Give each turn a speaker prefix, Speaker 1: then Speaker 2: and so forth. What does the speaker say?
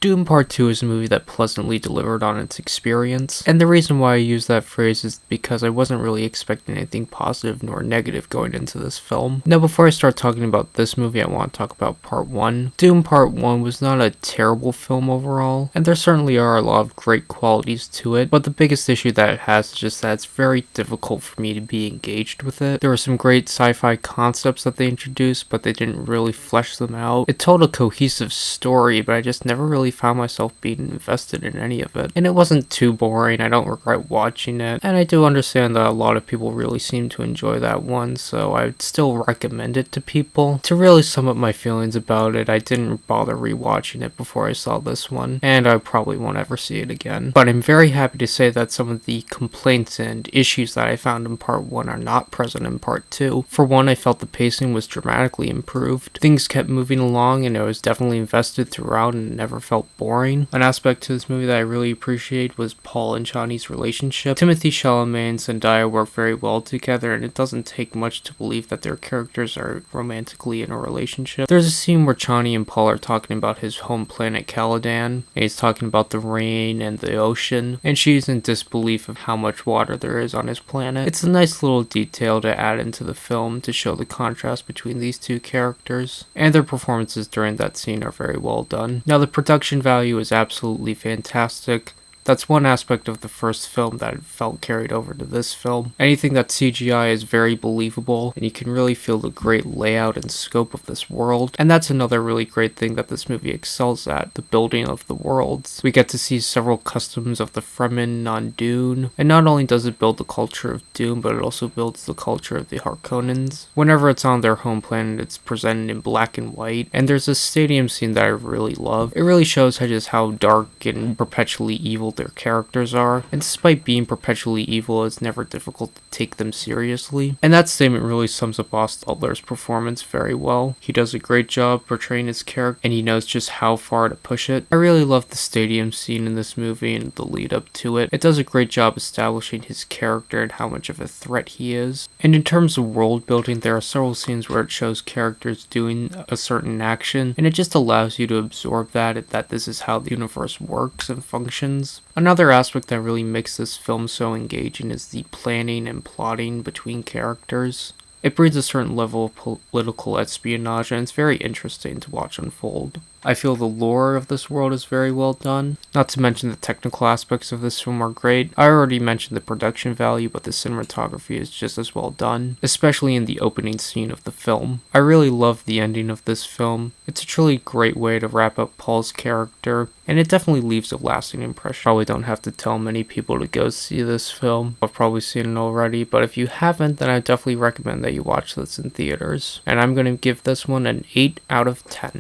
Speaker 1: Dune Part 2 is a movie that pleasantly delivered on its experience, and the reason why I use that phrase is because I wasn't really expecting anything positive nor negative going into this film. Now before I start talking about this movie, I want to talk about Part 1. Dune Part 1 was not a terrible film overall, and there certainly are a lot of great qualities to it, but the biggest issue that it has is just that it's very difficult for me to be engaged with it. There were some great sci-fi concepts that they introduced, but they didn't really flesh them out. It told a cohesive story, but I just never really found myself being invested in any of it. And it wasn't too boring, I don't regret watching it, and I do understand that a lot of people really seem to enjoy that one, so I would still recommend it to people. To really sum up my feelings about it, I didn't bother rewatching it before I saw this one, and I probably won't ever see it again. But I'm very happy to say that some of the complaints and issues that I found in Part 1 are not present in Part 2. For one, I felt the pacing was dramatically improved. Things kept moving along and I was definitely invested throughout and never felt boring. An aspect to this movie that I really appreciate was Paul and Chani's relationship. Timothée Chalamet and Zendaya work very well together, and it doesn't take much to believe that their characters are romantically in a relationship. There's a scene where Chani and Paul are talking about his home planet Caladan, and he's talking about the rain and the ocean, and she's in disbelief of how much water there is on his planet. It's a nice little detail to add into the film to show the contrast between these two characters, and their performances during that scene are very well done. Now the production value is absolutely fantastic. That's one aspect of the first film that felt carried over to this film. Anything that's CGI is very believable, and you can really feel the great layout and scope of this world. And that's another really great thing that this movie excels at, the building of the worlds. We get to see several customs of the Fremen on Dune, and not only does it build the culture of Dune, but it also builds the culture of the Harkonnens. Whenever it's on their home planet, it's presented in black and white, and there's a stadium scene that I really love. It really shows just how dark and perpetually evil their characters are, and despite being perpetually evil, it's never difficult to take them seriously. And that statement really sums up Austin Butler's performance very well. He does a great job portraying his character, and he knows just how far to push it. I really love the stadium scene in this movie and the lead up to it. It does a great job establishing his character and how much of a threat he is. And in terms of world building, there are several scenes where it shows characters doing a certain action, and it just allows you to absorb that this is how the universe works and functions. Another aspect that really makes this film so engaging is the planning and plotting between characters. It breeds a certain level of political espionage, and it's very interesting to watch unfold. I feel the lore of this world is very well done. Not to mention the technical aspects of this film are great. I already mentioned the production value, but the cinematography is just as well done, especially in the opening scene of the film. I really love the ending of this film. It's a truly great way to wrap up Paul's character, and it definitely leaves a lasting impression. Probably don't have to tell many people to go see this film. I've probably seen it already, but if you haven't, then I definitely recommend that you watch this in theaters. And I'm going to give this one an 8 out of 10.